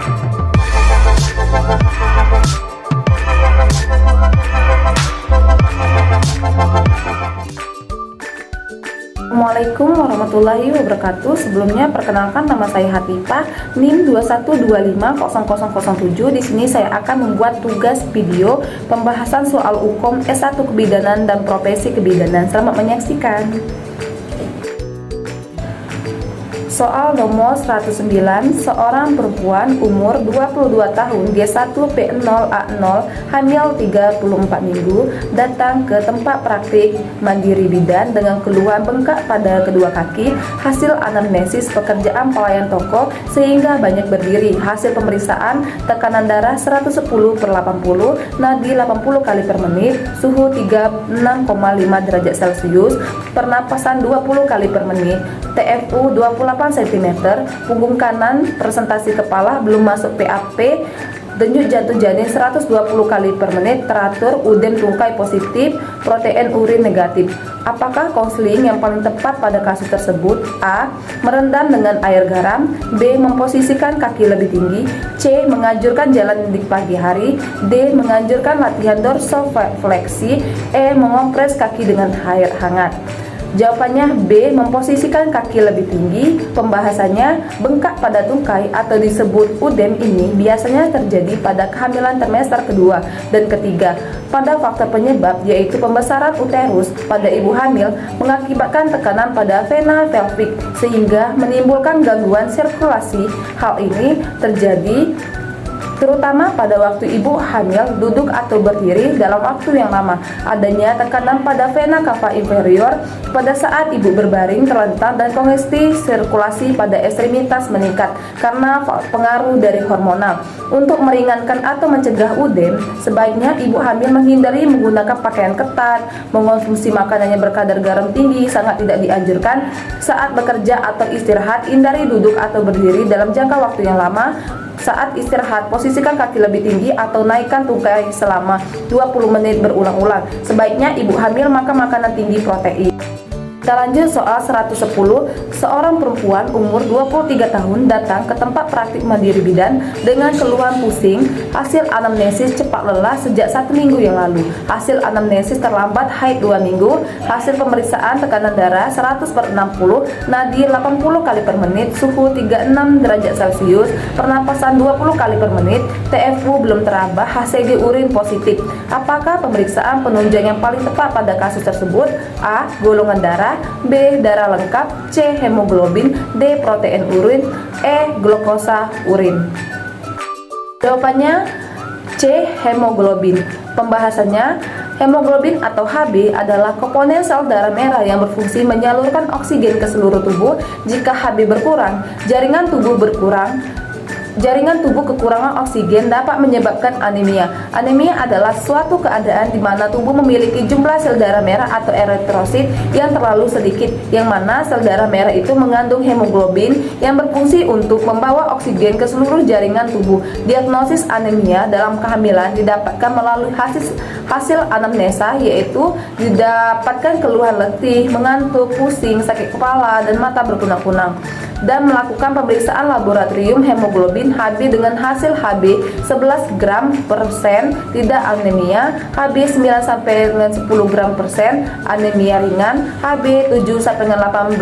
Assalamualaikum warahmatullahi wabarakatuh. Sebelumnya perkenalkan, nama saya Hatifah, NIM 21250007. Di sini saya akan membuat tugas video pembahasan soal hukum S1 kebidanan dan profesi kebidanan. Selamat menyaksikan. Soal nomor 109, seorang perempuan umur 22 tahun G1 P0 A0 hamil 34 minggu datang ke tempat praktik mandiri bidan dengan keluhan bengkak pada kedua kaki hasil anamnesis pekerjaan pelayan toko sehingga banyak berdiri. Hasil pemeriksaan tekanan darah 110/80, nadi 80 kali per menit, suhu 36,5 derajat Celcius, pernapasan 20 kali per menit, TFU 28 cm, punggung kanan, presentasi kepala, belum masuk PAP, denyut jantung janin 120 kali per menit, teratur, udem tungkai positif, protein urin negatif. Apakah konseling yang paling tepat pada kasus tersebut? A. Merendam dengan air garam. B. Memposisikan kaki lebih tinggi. C. Menganjurkan jalan di pagi hari. D. Menganjurkan latihan dorsofleksi. E. Mengompres kaki dengan air hangat. Jawabannya B. Memposisikan kaki lebih tinggi. Pembahasannya, bengkak pada tungkai atau disebut udem ini biasanya terjadi pada kehamilan trimester kedua dan ketiga. Pada faktor penyebab yaitu pembesaran uterus pada ibu hamil mengakibatkan tekanan pada vena pelvic sehingga menimbulkan gangguan sirkulasi. Hal ini terjadi terutama pada waktu ibu hamil duduk atau berdiri dalam waktu yang lama. Adanya tekanan pada vena cava inferior pada saat ibu berbaring terlentang dan kongesti sirkulasi pada ekstremitas meningkat karena pengaruh dari hormonal. Untuk meringankan atau mencegah udem, sebaiknya ibu hamil menghindari menggunakan pakaian ketat, mengonsumsi makanan yang berkadar garam tinggi sangat tidak dianjurkan. Saat bekerja atau istirahat, hindari duduk atau berdiri dalam jangka waktu yang lama. Saat istirahat, posisikan kaki lebih tinggi atau naikkan tungkai selama 20 menit berulang-ulang. Sebaiknya ibu hamil makan makanan tinggi protein. Kita lanjut soal 110. Seorang perempuan umur 23 tahun datang ke tempat praktik mandiri bidan dengan keluhan pusing. Hasil anamnesis cepat lelah sejak 1 minggu yang lalu. Hasil anamnesis terlambat haid 2 minggu. Hasil pemeriksaan tekanan darah 100/60, nadi 80 kali per menit, suhu 36 derajat Celcius, pernapasan 20 kali per menit, TFU belum terabah, HCG urin positif. Apakah pemeriksaan penunjang yang paling tepat pada kasus tersebut? A. Golongan darah. B. Darah lengkap. C. Hemoglobin. D. Protein urin. E. Glukosa urin. Jawabannya C. Hemoglobin. Pembahasannya, hemoglobin atau Hb adalah komponen sel darah merah yang berfungsi menyalurkan oksigen ke seluruh tubuh. Jika Hb berkurang, jaringan tubuh kekurangan oksigen dapat menyebabkan anemia. Anemia adalah suatu keadaan di mana tubuh memiliki jumlah sel darah merah atau eritrosit yang terlalu sedikit, yang mana sel darah merah itu mengandung hemoglobin yang berfungsi untuk membawa oksigen ke seluruh jaringan tubuh. Diagnosis anemia dalam kehamilan didapatkan melalui hasil anamnesa, yaitu didapatkan keluhan letih, mengantuk, pusing, sakit kepala, dan mata berkunang-kunang, dan melakukan pemeriksaan laboratorium hemoglobin Hb dengan hasil Hb 11 gram persen tidak anemia, Hb 9 sampai dengan 10 gram persen anemia ringan, Hb 7 sampai dengan 8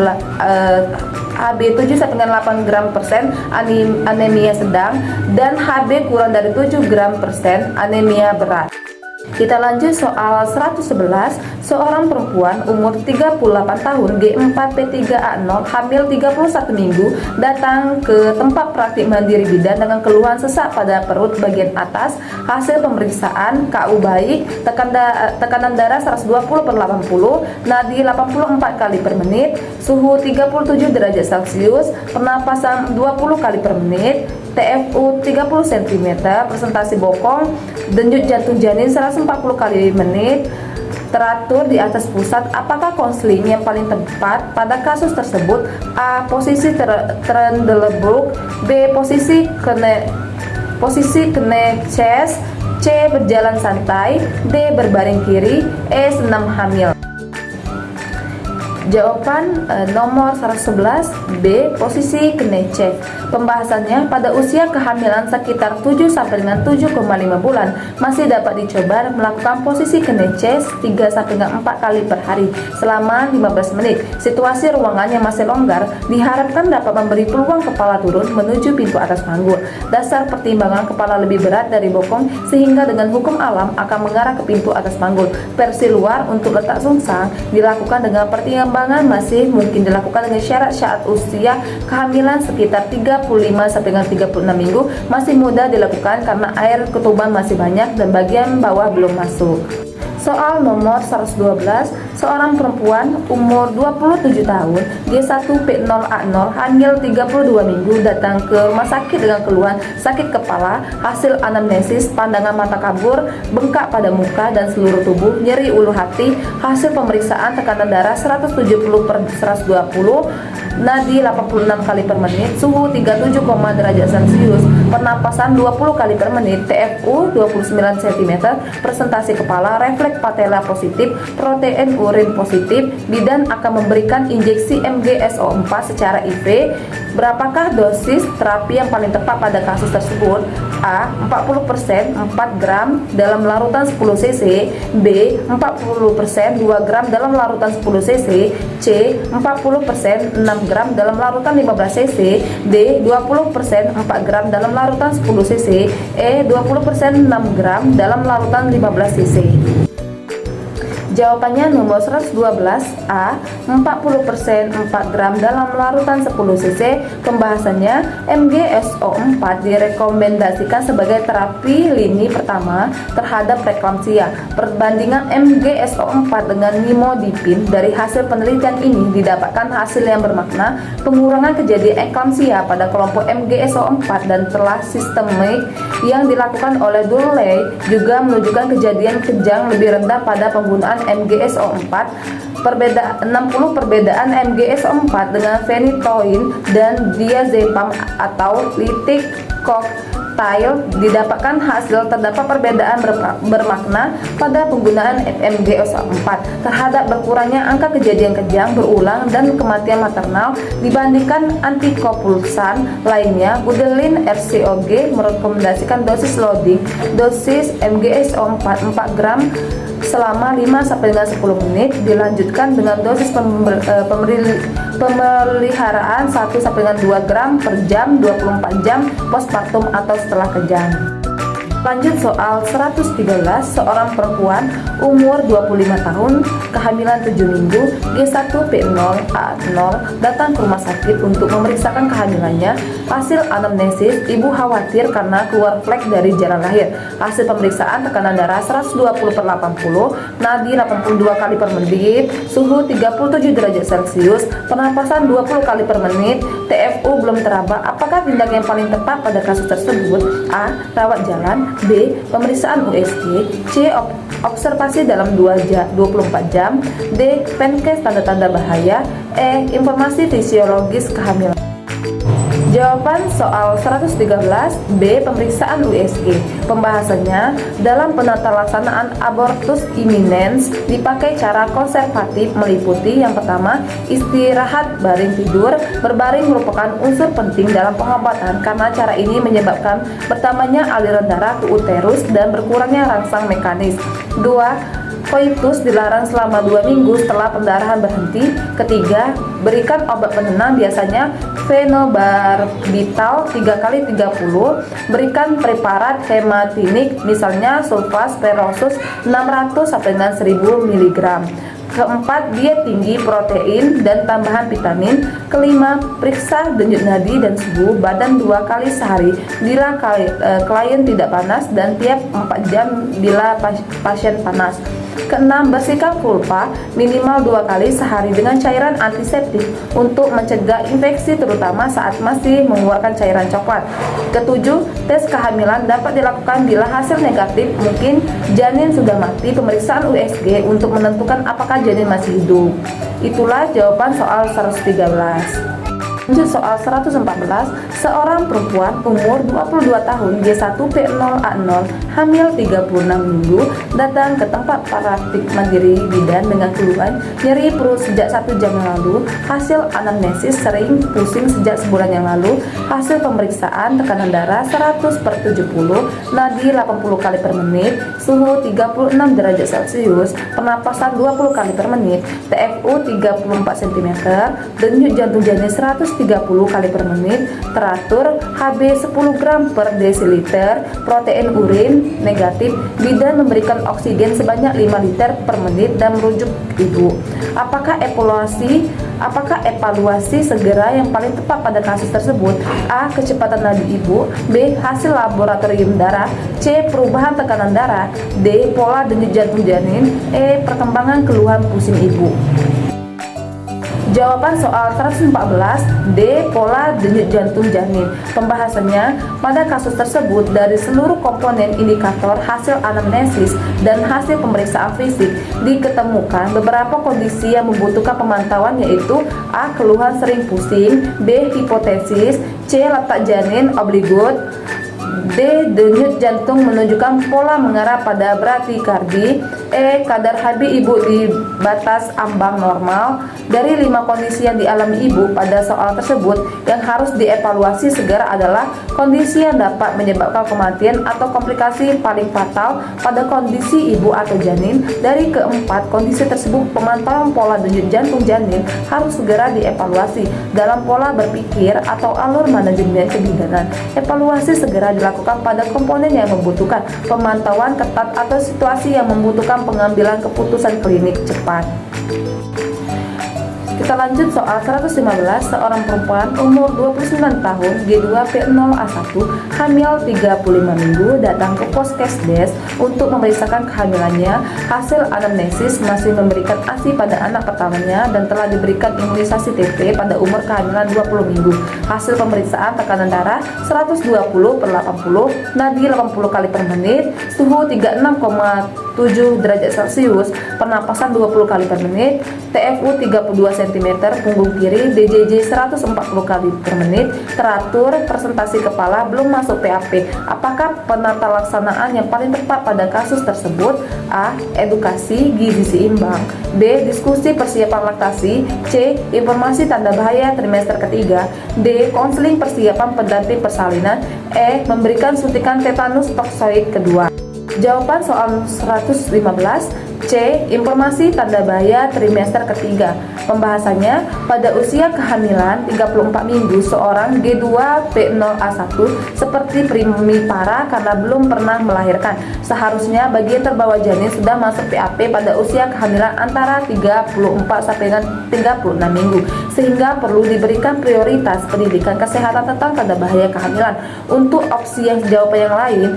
gram persen anemia sedang, dan Hb kurang dari 7 gram persen anemia berat. Kita lanjut soal 111. Seorang perempuan umur 38 tahun G4 P3A0 hamil 31 minggu datang ke tempat praktik mandiri bidan dengan keluhan sesak pada perut bagian atas. Hasil pemeriksaan KU baik, tekanan darah 120/80, nadi 84 kali per menit, suhu 37 derajat Celcius, pernapasan 20 kali per menit, TFU 30 cm, presentasi bokong, denyut jantung janin 140 kali menit, teratur di atas pusat. Apakah konseling yang paling tepat pada kasus tersebut? A. Posisi Trendelenburg. B. Posisi kene chest. C. Berjalan santai. D. Berbaring kiri. E. Senam hamil. Jawaban nomor 111 B. Posisi Knechtchev. Pembahasannya, pada usia kehamilan sekitar 7 sampai dengan 7,5 bulan masih dapat dicoba melakukan posisi Knechtchev 3 sampai dengan 4 kali per hari selama 15 menit. Situasi ruangan yang masih longgar diharapkan dapat memberi peluang kepala turun menuju pintu atas panggul. Dasar pertimbangan kepala lebih berat dari bokong sehingga dengan hukum alam akan mengarah ke pintu atas panggul. Versi luar untuk letak sungsang dilakukan dengan pertimbangan masih mungkin dilakukan dengan syarat usia kehamilan sekitar 35 sampai dengan 36 minggu masih mudah dilakukan karena air ketuban masih banyak dan bagian bawah belum masuk. Soal nomor 112, seorang perempuan umur 27 tahun, G1P0A0, hamil 32 minggu, datang ke rumah sakit dengan keluhan sakit kepala, hasil anamnesis, pandangan mata kabur, bengkak pada muka dan seluruh tubuh, nyeri ulu hati, hasil pemeriksaan tekanan darah 170/120, nadi 86 kali per menit, suhu 37, derajat Celcius, pernapasan 20 kali per menit, TFU 29 cm, presentasi kepala, refleks patella positif, protein urin positif. Bidan akan memberikan injeksi MgSO4 secara IV. Berapakah dosis terapi yang paling tepat pada kasus tersebut? A. 40% 4 gram dalam larutan 10 cc, B. 40% 2 gram dalam larutan 10 cc, C. 40% 6 gram dalam larutan 15 cc, D. 20% 4 gram dalam larutan 10 cc, E. 20% 6 gram dalam larutan 15 cc. Jawabannya nomor 112 A. 40% 4 gram dalam larutan 10 cc. Pembahasannya, MgSO4 direkomendasikan sebagai terapi lini pertama terhadap preeklamsia. Perbandingan MgSO4 dengan nimodipin dari hasil penelitian ini didapatkan hasil yang bermakna pengurangan kejadian eklamsia pada kelompok MgSO4 dan telah sistemik yang dilakukan oleh Duley juga menunjukkan kejadian kejang lebih rendah pada penggunaan MgSO4. 60 perbedaan MgSO4 dengan phenytoin dan diazepam atau litik cocktail didapatkan hasil terdapat perbedaan bermakna pada penggunaan MgSO4 terhadap berkurangnya angka kejadian kejang berulang dan kematian maternal dibandingkan antikonvulsan lainnya. Gudelin RCOG merekomendasikan dosis loading dosis MgSO4 4 gram selama 5 sampai dengan 10 menit, dilanjutkan dengan dosis pemeliharaan 1 sampai dengan 2 gram per jam 24 jam postpartum atau setelah kejang. Lanjut soal 113, seorang perempuan umur 25 tahun, kehamilan 7 minggu, G1P0A0, datang ke rumah sakit untuk memeriksakan kehamilannya. Hasil anamnesis, ibu khawatir karena keluar flek dari jalan lahir. Hasil pemeriksaan tekanan darah 120/80, nadi 82 kali per menit, suhu 37 derajat Celcius, pernapasan 20 kali per menit, TFU belum teraba. Apakah tindakan yang paling tepat pada kasus tersebut? A. Rawat jalan, B. Pemeriksaan USG, C. Observasi dalam 24 jam, D. Penkes tanda-tanda bahaya, E. Informasi fisiologis kehamilan. Jawaban soal 113 B. Pemeriksaan USG. Pembahasannya, dalam penata laksanaan abortus imminens dipakai cara konservatif meliputi yang pertama, istirahat baring tidur. Berbaring merupakan unsur penting dalam pengobatan karena cara ini menyebabkan bertambahnya aliran darah ke uterus dan berkurangnya rangsang mekanis. 2. Koitus dilarang selama 2 minggu setelah pendarahan berhenti. Ketiga, berikan obat penenang biasanya fenobarbital 3x30. Berikan preparat hematinik misalnya sulfaspherosus 600 sampai dengan 1000 mg. Keempat, diet tinggi protein dan tambahan vitamin. Kelima, periksa denyut nadi dan suhu badan 2 kali sehari bila klien tidak panas dan tiap 4 jam bila pasien panas. Keenam, bersihkan vulva minimal 2 kali sehari dengan cairan antiseptik untuk mencegah infeksi terutama saat masih mengeluarkan cairan coklat. Ketujuh, tes kehamilan dapat dilakukan bila hasil negatif mungkin janin sudah mati. Pemeriksaan USG untuk menentukan apakah janin masih hidup. Itulah jawaban soal 113. Lanjut soal 114, seorang perempuan umur 22 tahun G1P0A0 hamil 36 minggu datang ke tempat praktik mandiri bidan dengan keluhan nyeri perut sejak 1 jam yang lalu, hasil anamnesis sering pusing sejak sebulan yang lalu, hasil pemeriksaan tekanan darah 100/70, nadi 80 kali per menit, suhu 36 derajat Celcius, pernapasan 20 kali per menit, TFU 34 cm, denyut jantung janin 130 kali per menit, teratur, HB 10 gram per desiliter, protein urin negatif, bidan memberikan oksigen sebanyak 5 liter per menit dan merujuk ibu. Apakah evaluasi segera yang paling tepat pada kasus tersebut? A. Kecepatan nadi ibu, B. Hasil laboratorium darah, C. Perubahan tekanan darah, D. Pola denyut jantung janin, E. Perkembangan keluhan pusing ibu. Jawaban soal 114, D. Pola denyut jantung janin. Pembahasannya, pada kasus tersebut dari seluruh komponen indikator hasil anamnesis dan hasil pemeriksaan fisik diketemukan beberapa kondisi yang membutuhkan pemantauan, yaitu A. Keluhan sering pusing, B. Hipotensis, C. Letak janin obligut, D. Denyut jantung menunjukkan pola mengarah pada bradikardi, E. Kadar HB ibu di batas ambang normal. Dari 5 kondisi yang dialami ibu pada soal tersebut, yang harus dievaluasi segera adalah kondisi yang dapat menyebabkan kematian atau komplikasi paling fatal pada kondisi ibu atau janin. Dari keempat kondisi tersebut, pemantauan pola denyut jantung janin harus segera dievaluasi dalam pola berpikir atau alur manajemen kebidanan. Evaluasi segera dilakukan pada komponen yang membutuhkan pemantauan ketat atau situasi yang membutuhkan pengambilan keputusan klinik cepat. Kita lanjut soal 115, seorang perempuan umur 29 tahun G2P0A1 hamil 35 minggu datang ke Poskesdes untuk memeriksakan kehamilannya. Hasil anamnesis masih memberikan ASI pada anak pertamanya dan telah diberikan imunisasi TP pada umur kehamilan 20 minggu. Hasil pemeriksaan tekanan darah 120/80, nadi 80 kali per menit, suhu 36,7 derajat Celcius, pernapasan 20 kali per menit, TFU 32 cm, punggung kiri, DJJ 140 kali per menit, teratur, presentasi kepala, belum masuk PAP. Apakah penata laksanaan yang paling tepat pada kasus tersebut? A. Edukasi gizi seimbang, B. Diskusi persiapan laktasi, C. Informasi tanda bahaya trimester ketiga, D. Konseling persiapan pendamping persalinan, E. Memberikan suntikan tetanus toksoid kedua. Jawaban soal 115, C. Informasi tanda bahaya trimester ketiga. Pembahasannya, pada usia kehamilan 34 minggu, seorang G2P0A1 seperti primipara karena belum pernah melahirkan. Seharusnya bagian terbawah janin sudah masuk PAP pada usia kehamilan antara 34 sampai 36 minggu, sehingga perlu diberikan prioritas pendidikan kesehatan tentang tanda bahaya kehamilan. Untuk opsi yang jawaban yang lain,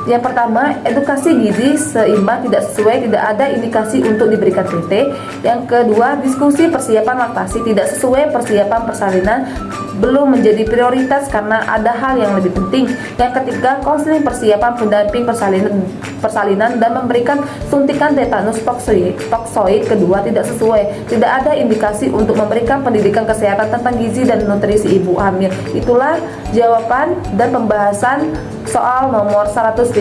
yang pertama, edukasi gizi seimbang tidak sesuai, tidak ada indikasi untuk diberikan PT. Yang kedua, diskusi persiapan laktasi tidak sesuai, persiapan persalinan belum menjadi prioritas karena ada hal yang lebih penting. Yang ketiga, konseling persiapan pendamping persalinan dan memberikan suntikan tetanus toksoid kedua tidak sesuai. Tidak ada indikasi untuk memberikan pendidikan kesehatan tentang gizi dan nutrisi ibu hamil. Itulah jawaban dan pembahasan soal nomor 115.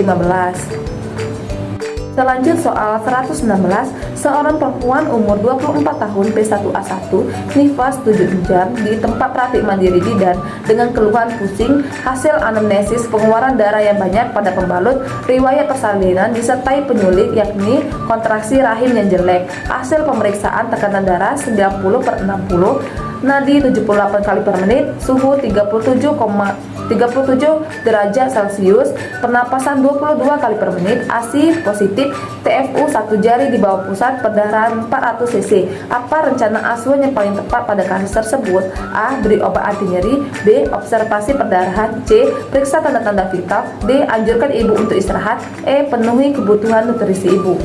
Kita lanjut soal 116, seorang perempuan umur 24 tahun P1A1 nifas 7 jam di tempat praktik mandiri bidan dengan keluhan pusing, hasil anamnesis pengeluaran darah yang banyak pada pembalut, riwayat persalinan disertai penyulit yakni kontraksi rahim yang jelek, hasil pemeriksaan tekanan darah 90/60, nadi 78 kali per menit, suhu 37 derajat Celcius, pernapasan 22 kali per menit, ASI positif, TFU 1 jari di bawah pusat, perdarahan 400 cc. Apa rencana asuhan yang paling tepat pada kasus tersebut? A. Beri obat anti nyeri, B. Observasi perdarahan, C. Periksa tanda-tanda vital, D. Anjurkan ibu untuk istirahat, E. Penuhi kebutuhan nutrisi ibu.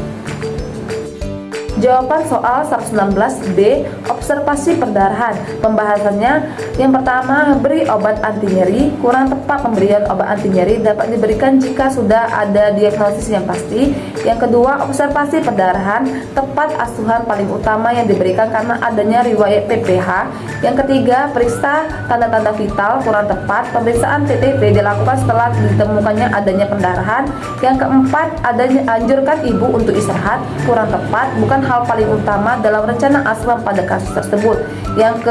Jawaban soal 116B, observasi perdarahan. Pembahasannya yang pertama, beri obat anti nyeri. Kurang tepat pemberian obat anti nyeri dapat diberikan jika sudah ada diagnosis yang pasti. Yang kedua, observasi perdarahan. Tepat asuhan paling utama yang diberikan karena adanya riwayat PPH. Yang ketiga, periksa tanda-tanda vital. Kurang tepat, pemeriksaan TTP dilakukan setelah ditemukannya adanya pendarahan. Yang keempat, anjurkan ibu untuk istirahat. Kurang tepat, bukan hal paling utama dalam rencana asuhan pada kasus tersebut. Yang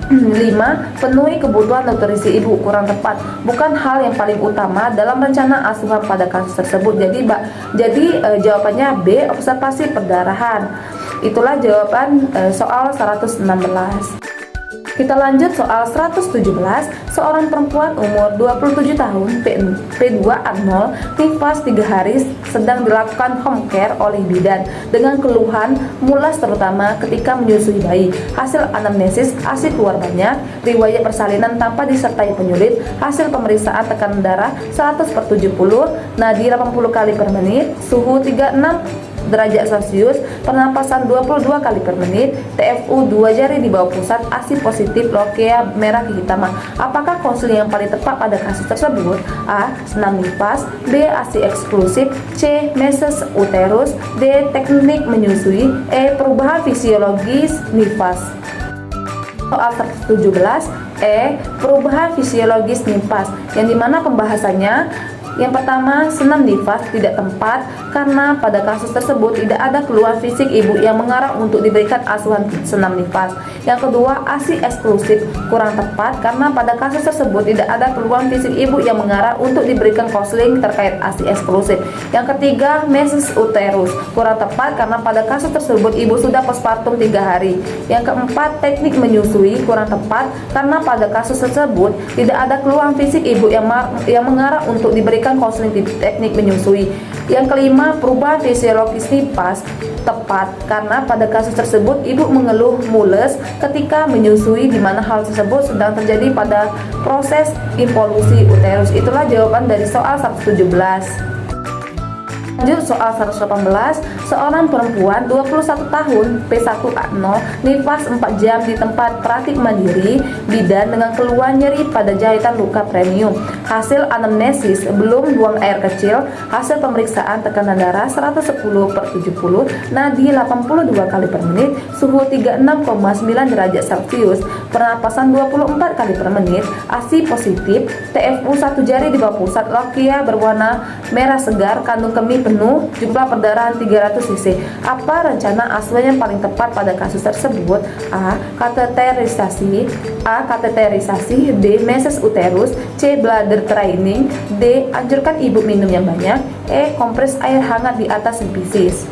kelima, penuhi kebutuhan nutrisi ibu. Kurang tepat, bukan hal yang paling utama dalam rencana asuhan pada kasus tersebut. Jadi jawabannya B, observasi perdarahan. Itulah jawaban soal 116. Kita lanjut soal 117. Seorang perempuan umur 27 tahun P2A0 nifas 3 hari sedang dilakukan home care oleh bidan dengan keluhan mulas terutama ketika menyusui bayi. Hasil anamnesis, ASI keluar banyak, riwayat persalinan tanpa disertai penyulit, hasil pemeriksaan tekanan darah 100/70, nadi 80 kali per menit, suhu 36 derajat Celcius, pernapasan 22 kali per menit, TFU 2 jari di bawah pusat, ASI positif, lokea merah kehitaman. Apakah konseling yang paling tepat pada kasus tersebut? A. Senam nifas, B. ASI eksklusif, C. meses uterus, D. teknik menyusui, E. perubahan fisiologis nifas. Soal 117, E. perubahan fisiologis nifas, yang dimana pembahasannya yang pertama, senam nifas tidak tepat karena pada kasus tersebut tidak ada keluhan fisik ibu yang mengarah untuk diberikan asuhan senam nifas. Yang kedua, ASI eksklusif kurang tepat karena pada kasus tersebut tidak ada keluhan fisik ibu yang mengarah untuk diberikan konseling terkait ASI eksklusif. Yang ketiga, meses uterus kurang tepat karena pada kasus tersebut ibu sudah postpartum 3 hari. Yang keempat, teknik menyusui kurang tepat karena pada kasus tersebut tidak ada keluhan fisik ibu yang mengarah untuk diberikan konseling teknik menyusui. Yang kelima, perubahan fisiologis nifas tepat karena pada kasus tersebut ibu mengeluh mules ketika menyusui, di mana hal tersebut sedang terjadi pada proses involusi uterus. Itulah jawaban dari soal 117. Lanjut soal 118. Seorang perempuan 21 tahun P1A0 nifas 4 jam di tempat praktik mandiri bidan dengan keluhan nyeri pada jahitan luka premium. Hasil anamnesis belum buang air kecil, hasil pemeriksaan tekanan darah 110/70, nadi 82 kali per menit, suhu 36,9 derajat Celcius, pernapasan 24 kali per menit, ASI positif, TFU 1 jari di bawah pusat, lokea berwarna merah segar, kandung kemih penuh, jumlah perdarahan 300 cc. Apa rencana asuhan yang paling tepat pada kasus tersebut? A. Kateterisasi, B. meses uterus, C. bladder training, D. anjurkan ibu minum yang banyak, E. kompres air hangat di atas simpisis.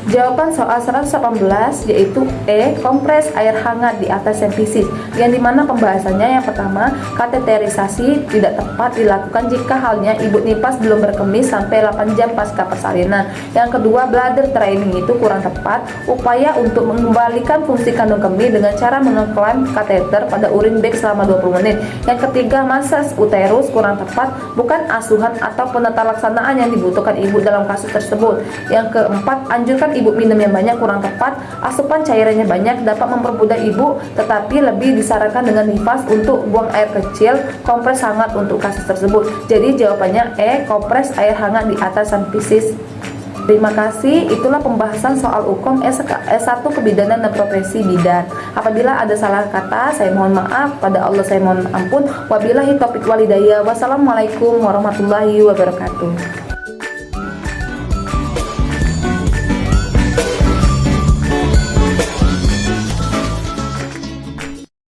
Jawaban soal 118 yaitu E. kompres air hangat di atas simpisis, yang dimana pembahasannya yang pertama, kateterisasi tidak tepat dilakukan jika halnya ibu nifas belum berkemis sampai 8 jam pasca persalinan. Yang kedua, bladder training itu kurang tepat, upaya untuk mengembalikan fungsi kandung kemih dengan cara mengeklam kateter pada urin bag selama 20 menit. Yang ketiga, meses uterus kurang tepat, bukan asuhan atau penata laksanaan yang dibutuhkan ibu dalam kasus tersebut. Yang keempat, anjurkan ibu minum yang banyak kurang tepat, asupan cairannya banyak dapat mempermudah ibu, tetapi lebih disarankan dengan nifas untuk buang air kecil, kompres hangat untuk kasus tersebut. Jadi jawabannya E. kompres air hangat di atas simpisis. Terima kasih, itulah pembahasan soal hukum S1 Kebidanan dan Profesi Bidan. Apabila ada salah kata, saya mohon maaf, pada Allah saya mohon ampun. Wabillahi taufiq walhidayah. Wassalamualaikum warahmatullahi wabarakatuh.